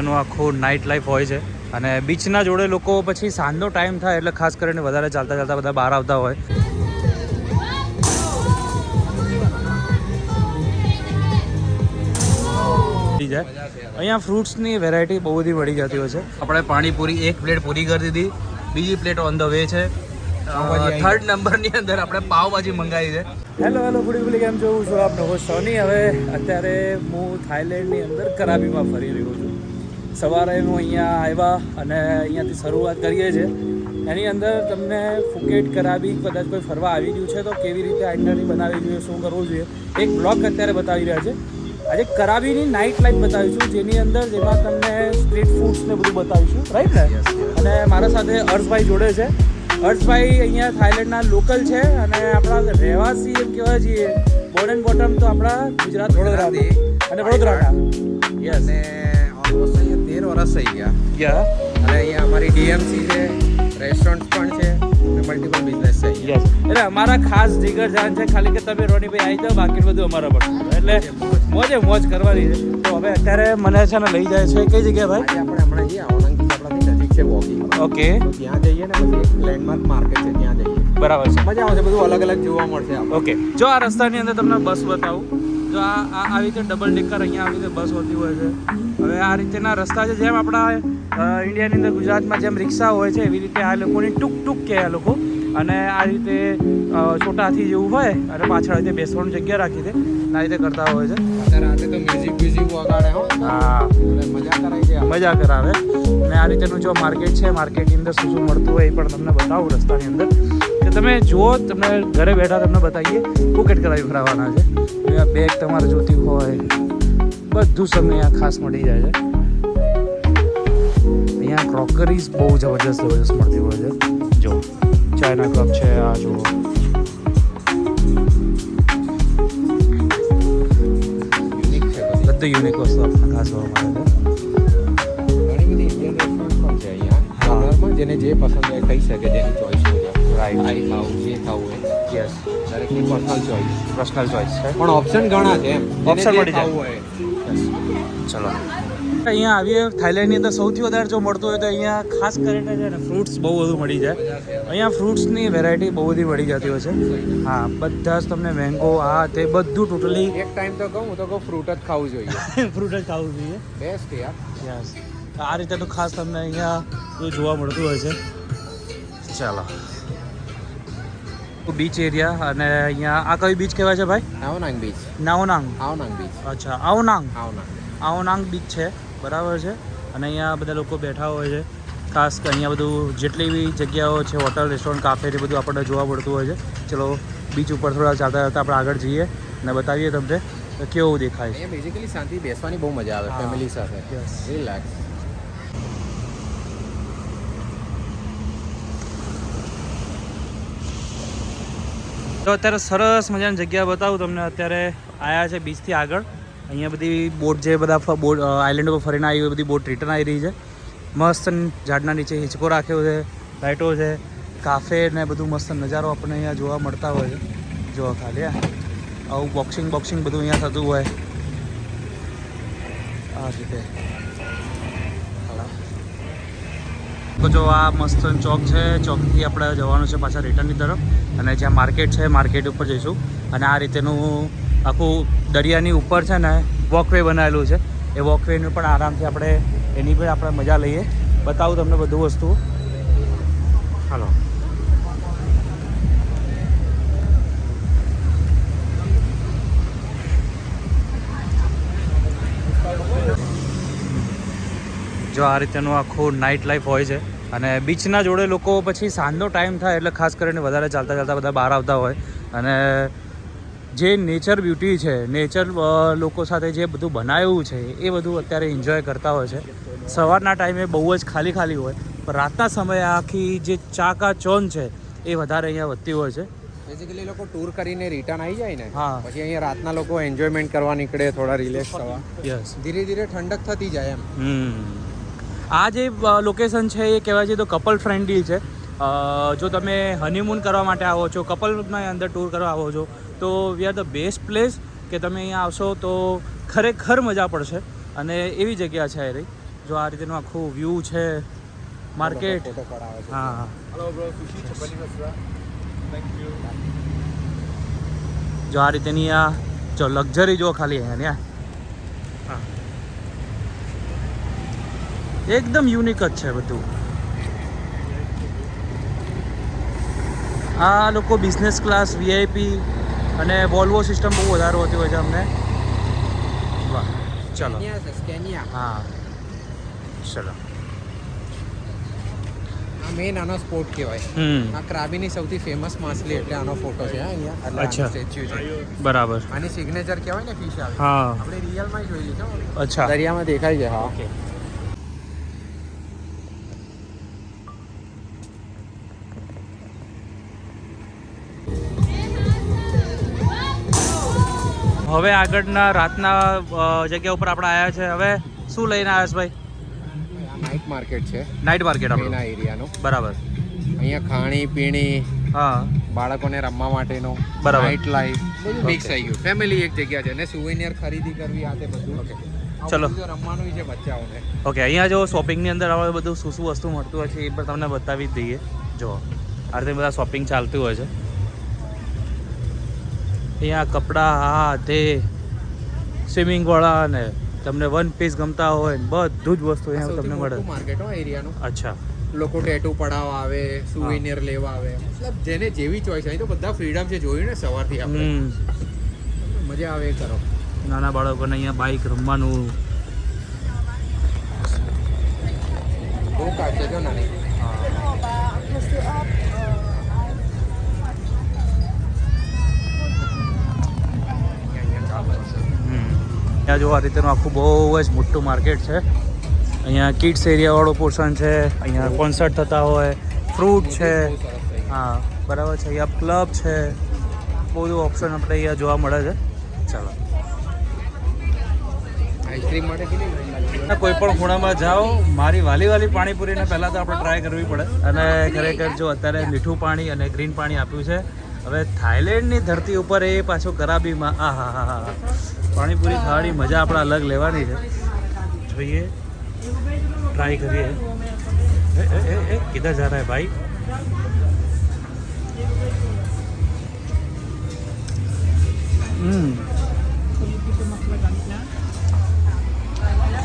એનું આખું night life હોય છે અને બીચના જોડે લોકો પછી સાંજનો ટાઈમ થાય એટલે ખાસ કરીને વધારે ચાલતા ચાલતા બધા બહાર આવતા હોય. અહીંયા ફ્રૂટ્સની વેરાયટી બહુ બધી મળી જતી હોય છે. આપણે પાણીપુરી એક પ્લેટ પૂરી કરી દીધી, બીજી પ્લેટ ઓન ધ વે છે. થર્ડ નંબરની અંદર આપણે પાવભાજી મંગાવી છે. હેલો ફૂડી કેમ જોઉં છું આપનો હોસ્ટ સોની. હવે અત્યારે હું થાઈલેન્ડની અંદર કરાબીમાં ફરી રહ્યો છું. સવારે હું અહીંયા આવ્યા અને અહીંયાથી શરૂઆત કરીએ છીએ. એની અંદર તમને ફુકેટ કરાબી કદાચ કોઈ ફરવા આવી રહ્યું છે તો કેવી રીતે આઇટનરી બનાવવી જોઈએ, શું કરવું જોઈએ, એક બ્લોગ અત્યારે બતાવી રહ્યા છે. આજે કરાબીની નાઇટ લાઈફ બતાવીશું, જેની અંદર જેમાં તમને સ્ટ્રીટ ફૂડ્સ ને બધું બતાવીશું, રાઈટ ને? અને મારા સાથે હર્ષભાઈ જોડે છે. હર્ષભાઈ અહીંયા થાઈલેન્ડના લોકલ છે અને આપણા રહેવાસી એમ કહેવાય છીએ, બોર્ન એન્ડ બોટમ તો આપણા ગુજરાત વડોદરાથી અને વડોદરાના. યસ, ઓલમોસ્ટ અહીંયા 13 વર્ષ થઈ ગયા. અને અહીંયા અમારી ડીએમસી છે, રેસ્ટોરન્ટ પણ છે અને મલ્ટિપલ બિઝનેસ છે. યસ, એટલે અમારા ખાસ જીગર જાન છે, ખાલી કે તમે રોનીભાઈ આવી જાઓ, બાકી બધું અમારા પર. એટલે મોજ કરવાની છે. તો હવે અત્યારે મને છે ને લઈ જાય છે કઈ જગ્યાએ ભાઈ? આપણે હમણાં જઈએ આવનાંથી આપણાથી નજીક છે વોકિંગ. ઓકે, તો ત્યાં જઈએ ને પછી એક લેન્ડમાર્ક માર્કેટ છે, ત્યાં જઈએ. બરાબર છે, મજા આવશે, બધું અલગ અલગ જોવા મળશે. ઓકે, જો આ રસ્તાની અંદર તમને બસ બતાવું. જો આવી રીતે ડબલ ડેકર અહીંયા આવી રીતે બસ હોતી હોય છે. હવે આ રીતેના રસ્તા છે, જેમ આપણા ઇન્ડિયાની અંદર ગુજરાતમાં જેમ રિક્ષા હોય છે એવી રીતે આ લોકોની ટૂંક કહે આ લોકો. અને આ રીતે છોટા હાથી જેવું હોય અને પાછળ રીતે બેસવાની જગ્યા રાખી દે, આ રીતે કરતા હોય છે. રાતે તો મ્યુઝિક વગાડે. હા, મજા કરાવે. અને આ રીતેનું જો માર્કેટ છે, માર્કેટની અંદર શું મળતું હોય એ પણ તમને બતાવું રસ્તાની અંદર. કે તમે જુઓ, તમને ઘરે બેઠા તમને બતાવીએ. ફુકેટ કરાવી ફરાવવાના છે. બેગ તમારે જોતી હોય બધું તમને અહીંયા ખાસ મળી જાય છે. અહીંયા ક્રોકરીઝ બહુ જબરજસ્ત મળતી હોય છે. જો ચાઇના કપ છે, આ જુઓ. બધું યુનિક વસ્તુ આપણને ખાસ જોવા મળે છે. ઘણી બધી ઇન્ડિયન રેસ્ટોરન્ટ પણ છે અહીંયા કોર્નરમાં, જેને જે પસંદ હોય ખાઈ શકે, જેની ચોઈસ હોય. રાઈટ, આઈ ખાવું, જે ખાવું હોય. યસ, દરેકની પર્સનલ ચોઈસ છે. પણ ઓપ્શન ઘણા છે એમ. ઓપ્શન મળી જાય. હોય. ચલો, અહીંયા આવીએ. થાઈલેન્ડની અંદર સૌથી વધારે જો મળતું હોય તો અહીંયા ખાસ કરીને છે ને ફ્રૂટ્સ બહુ બધું મળી જાય. અહીંયા ફ્રૂટ્સની વેરાયટી બહુ બધી મળી જતી હોય છે. હા, બધા જ તમને મેંગો આ તે બધું ટોટલી. એક ટાઈમ તો કહું તો ફ્રૂટ જ ખાવું જોઈએ. ફ્રૂટ જ ખાવું જોઈએ. બેસ્ટ યાર. યસ, આ રીતે તો ખાસ તમને અહીંયા બધું જોવા મળતું હોય છે. ચાલો, બીચ એરિયા. અને અહીંયા આ કઈ બીચ કહેવાય છે ભાઈ? આવનાંગ બીચ. નાઓનાંગ. આવનાંગ બીચ. અચ્છા, આવનાંગ આવનાંગ બીચ છે, બરાબર છે. અને અહીંયા બધા લોકો બેઠા હોય છે. ખાસ અહીંયા બધું જેટલી બી જગ્યાઓ છે, હોટલ, રેસ્ટોરન્ટ, કાફે, એ બધું આપણને જોવા મળતું હોય છે. ચલો, બીચ ઉપર થોડા ચાલતા આપણે આગળ જઈએ અને બતાવીએ તમને કેવું દેખાય છે. અહીંયા બેઝિકલી શાંતિ બેસવાની બહુ મજા આવે ફેમિલી સાથે. રિલેક્સ. તો અત્યારે સરસ મજાની જગ્યા બતાવું તમને. અત્યારે આવ્યા છે બીચથી આગળ. અહીંયા બધી બોટ જે બધા બોટ આઇલેન્ડ ઉપર ફરીને આવી હોય બધી બોટ રિટર્ન આવી રહી છે. મસ્ત ઝાડના નીચે હિંચકો રાખ્યો છે, લાઇટો છે, કાફે ને બધું મસ્ત નજારો આપણને અહીંયા જોવા મળતા હોય છે. જો ખાલી આવું બોક્સિંગ બધું અહીંયા થતું હોય આ રીતે. તો જો આ મસ્ત ચોક છે, ચોકથી આપણે જવાનું છે પાછા રિટર્નની તરફ. અને જ્યાં માર્કેટ છે, માર્કેટ ઉપર જઈશું. અને આ રીતેનું આખું દરિયાની ઉપર છે ને વોકવે બનાવેલું છે. એ વોકવેનું પણ આરામથી આપણે એની પણ આપણે મજા લઈએ. બતાવું તમને બધું વસ્તુ. હાલો, જો આ રીતેનું આખું નાઇટ લાઈફ હોય છે. અને બીચના જોડે લોકો પછી સાંજનો ટાઈમ થાય એટલે ખાસ કરીને વધારે ચાલતા બધા બહાર આવતા હોય. અને જે નેચર બ્યુટી છે, નેચર લોકો સાથે જે બધું બનાવ્યું છે એ બધું અત્યારે એન્જોય કરતા હોય છે. સવારના ટાઈમે બહુ જ ખાલી હોય, પણ રાતના સમયે આખી જે ચાકાચોંધ છે એ વધારે અહીંયા વધતી હોય છે. બેઝિકલી લોકો ટૂર કરીને રિટર્ન આવી જાય ને, હા, પછી અહીંયા રાતના લોકો એન્જોયમેન્ટ કરવા નીકળે, થોડા રિલેક્સ થવા. યસ, ધીરે ધીરે ઠંડક થતી જાય એમ. આ જે લોકેશન છે એ કહેવાય છે તો કપલ ફ્રેન્ડલી છે. જો તમે હનીમૂન કરવા માટે આવો છો, કપલના અંદર ટૂર કરવા આવો છો, તો we are the best place કે તમે અહીંયા આવશો તો ખરેખર મજા પડશે. અને એવી જગ્યા છે એ રહી. જો આ રીતેનું આખું વ્યૂ છે માર્કેટ. ફોટો પડાવે છે. હા જો આ રીતેની આ જો લક્ઝરી જો ખાલી હે ને હા એકદમ યુનિક જ છે બધું. આ લોકો બિઝનેસ ક્લાસ VIP અને વોલ્વો સિસ્ટમ બહુ વધારે હોતી હોય છે અમને. વાહ ચલો સ્કેનિયા છે, સ્કેનિયા. હા ચલો. આ મેઇન આનો સ્પોટ કહેવાય. આ ક્રાબીની સૌથી ફેમસ માછલી એટલે આનો ફોટો છે અહીંયા. એટલે અચ્છા. સ્ટેચ્યુ છે. બરાબર. આની સિગ્નેચર કહેવાય ને ફિશ આવે. હા આપણે રિયલમાં જોયેલી છે. અચ્છા દરિયામાં દેખાય છે. હા. ઓકે. હવે આગળના રાતના જગ્યા ઉપર આપણે આવ્યા છે. હવે શું લઈને આવ્યા છે ભાઈ? આ નાઇટ માર્કેટ છે. નાઇટ માર્કેટ મેઇન આપણું. આ એરિયાનો. બરાબર. અહીંયા ખાણી પીણી, હા બાળકોને રમવા માટેનો, બરાબર. નાઇટ લાઈફ બધું મિક્સ Okay. થઈ ગયું. ફેમિલી એક જગ્યા છે ને સુવેનિયર ખરીદી કરવી આ તે બધું. Okay. આ ચલો. બધું તો રમવાનું છે બચ્ચાઓને. ઓકે. અહીંયા જો શોપિંગની અંદર આપણે બધું શું શું વસ્તુ મળતું હોય છે એ પણ તમને બતાવી જ દઈએ. જો આ રીતે બધા શોપિંગ ચાલતું હોય છે. અહીંયા કપડાં હા તે સ્વિમિંગવાળા ને તમને વન પીસ ગમતા હોય ને બધું જ વસ્તુ અહીંયા તમને મળે. માર્કેટ હો એરિયાનું. અચ્છા લોકો ટેટુ પડાવવા આવે, સુવેનિયર લેવા આવે, મતલબ જેને જેવી ચોઈસ અહીં તો બધા ફ્રીડમ છે. જોયું ને સવારથી આપણે મજા આવે એ કરો. નાના બાળકોને અહીંયા બાઇક રમવાનું. બહુ કાઢશે જો નાની. અહીંયા જો આ રીતેનું આખું બહુ જ મોટું માર્કેટ છે. અહીંયા કિડ્સ એરિયાવાળો પોર્શન છે. અહીંયા કોન્સર્ટ થતા હોય, ફ્રૂટ છે. બહુ સરસ થઈ ગયું. હા બરાબર છે. અહીંયા ક્લબ છે. બહુ બધું ઓપ્શન આપણે અહીંયા જોવા મળે છે. ચાલો આઈસ્ક્રીમ માટે કેટલી લાઈન લાગી હોય? કોઈ પણ ખૂણામાં જાઓ મારી વાલી પાણીપુરીને પહેલાં તો આપણે ટ્રાય કરવી પડે. અને ખરેખર જો અત્યારે મીઠું પાણી અને ગ્રીન પાણી આપ્યું છે. હવે થાઈલેન્ડની ધરતી ઉપર એ પાછું કરાબીમાં આ હા હા હા પાણીપુરી ખાવાની મજા આપણે અલગ લેવાની છે. જોઈએ ટ્રાય કરીએ. કિધર જા રહા હે ભાઈ?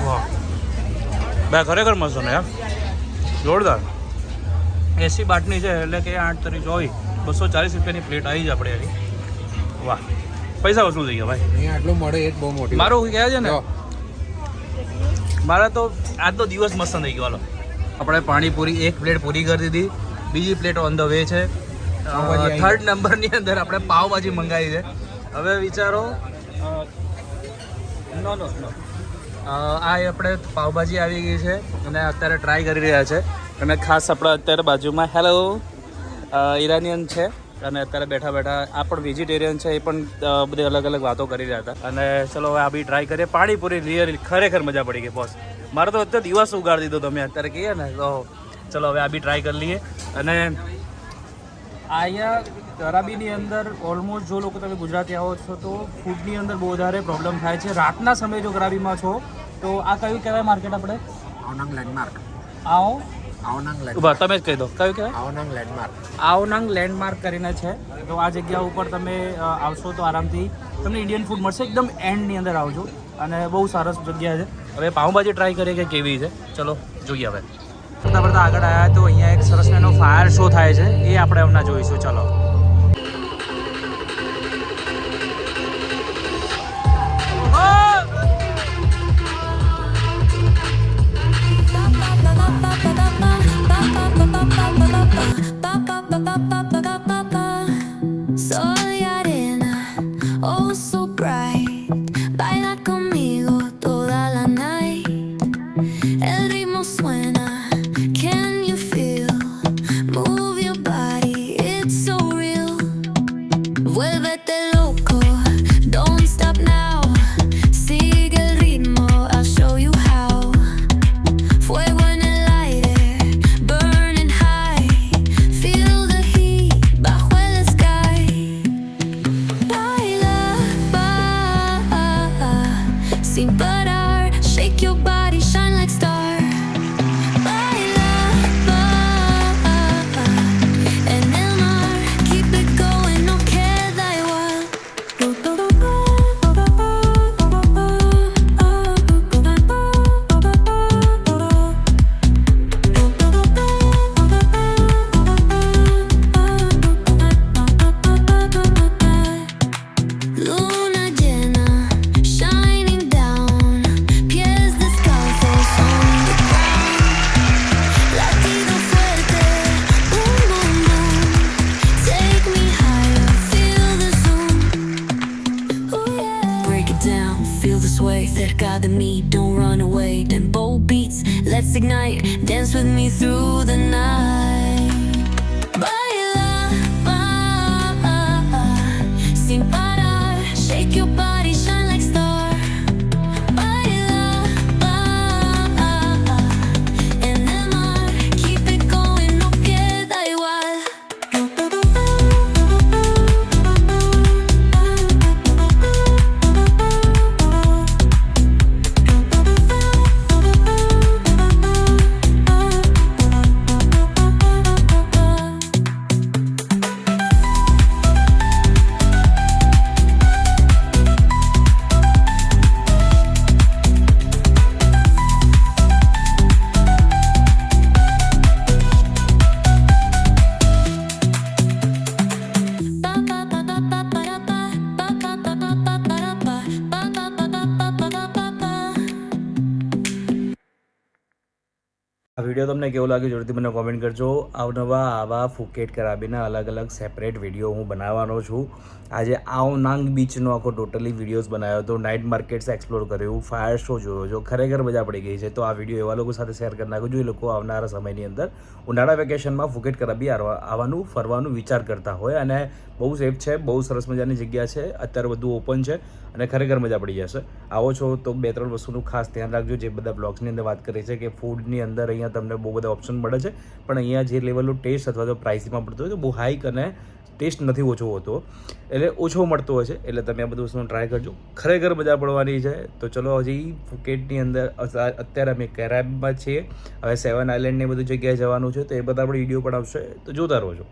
વાહ બે ખરેખર મસ્ત ને યાર જોરદાર. 80 બાટની છે એટલે કે 8 તરી 24 240 રૂપિયાની પ્લેટ આવી જ આપણે એની. વાહ પૈસા વસૂલ થઈ ગયા ભાઈ. અહીંયા આટલું મળે એ જ બહુ મોટી મારું કહે છે ને જો. મારા તો આજનો દિવસ મસ્ત થઈ ગયો. હાલો આપણે પાણીપુરી એક પ્લેટ પૂરી કરી દીધી. બીજી પ્લેટ ઓન ધ વે છે. પાવભાજી આવી થર્ડ નંબરની અંદર આપણે પાવભાજી મંગાવી છે. હવે વિચારો નો નો નો આ આપણે પાવભાજી આવી ગઈ છે અને અત્યારે ટ્રાય કરી રહ્યા છે. અને ખાસ આપણે અત્યારે બાજુમાં હેલો ઈરાનિયન છે અને અત્યારે બેઠા બેઠા આ પણ વેજીટેરિયન છે. એ પણ બધી અલગ અલગ વાતો કરી રહ્યા હતા. અને ચલો હવે આ બી ટ્રાય કરીએ. પાણીપુરી રિયલી ખરેખર મજા પડી ગઈ બોસ. મારો તો અત્યારે દિવસ ઉગાડી દીધો તમે અત્યારે કહીએ ને તો ચલો હવે આ બી ટ્રાય કરી લઈએ. અને અહીંયા કરાબીની અંદર ઓલમોસ્ટ જો લોકો તમે ગુજરાતી આવો છો તો ફૂડની અંદર બહુ વધારે પ્રોબ્લેમ થાય છે. રાતના સમયે જો કરાબીમાં છો તો આ કયું કહેવાય માર્કેટ આપણે? આવનાંગ લેન્ડમાર્ક. આવો આવનાંગ ઉભા તમે જ કહી દો કયું કહેવાય? આવનાંગ લેન્ડમાર્ક. આવનાંગ લેન્ડમાર્ક કરીને છે. તો આ જગ્યા ઉપર તમે આવશો તો આરામથી તમને ઇન્ડિયન ફૂડ મળશે. એકદમ એન્ડની અંદર આવજો અને બહુ સરસ જગ્યા છે. હવે પાઉંભાજી ટ્રાય કરીએ કે કેવી છે. ચલો જોઈએ. હવે કરતાં કરતાં આગળ આવ્યા તો અહીંયા એક સરસ મજાનો ફાયર શો થાય છે. એ આપણે હમણાં જોઈશું. ચલો Soy arena, oh so bright. Baila conmigo toda la night. El ritmo suena, can you feel? Move your body, it's so real. let's ignite. Dance with me through the night. Baila, sin parar. Shake your body, shine like star. Baila, en el mar. Keep it going, no queda igual. આ video તમને કેવો લાગ્યો જરૂરથી મને comment કરજો. અવનવા આવા Phuket કરાબીના અલગ અલગ સેપરેટ વિડીયો હું બનાવવાનો છું. આજે આવનાંગ બીચનો આખો ટોટલી વિડીયોઝ બનાવ્યો હતો, નાઇટ માર્કેટ્સ એક્સપ્લોર કર્યું, ફાયર શો જોયો છો, ખરેખર મજા પડી ગઈ છે. તો આ વિડીયો એવા લોકો સાથે શેર કરી નાખો જો એ લોકો આવનારા સમયની અંદર ઉનાળા વેકેશનમાં ફુકેટ કરાબી આવવાનું ફરવાનું વિચાર કરતા હોય. અને બહુ સેફ છે, બહુ સરસ મજાની જગ્યા છે, અત્યારે બધું ઓપન છે અને ખરેખર મજા પડી જશે. આવો છો તો 2-3 વસ્તુનું ખાસ ધ્યાન રાખજો. જે બધા બ્લોગ્સની અંદર વાત કરી છે કે ફૂડની અંદર અહીંયા તમને બહુ બધા ઓપ્શન મળે છે, પણ અહીંયા જે લેવલનો ટેસ્ટ અથવા તો પ્રાઇસમાં પડતો હોય તો બહુ હાઈક અને ટેસ્ટ નથી ઓછો હોતો, એટલે ઓછો મળતો હોય છે. એટલે તમે આ બધું વસ્તુનો ટ્રાય કરજો, ખરેખર મજા પડવાની છે. તો ચલો, હજી ફુકેટની અંદર અત્યારે અમે કેરાબમાં છીએ, હવે 7 આઇલેન્ડ ને બધી જગ્યાએ જવાનું છે, તો એ બધા આપણે વિડીયો પણ આવશે, તો જોતા રહો છો.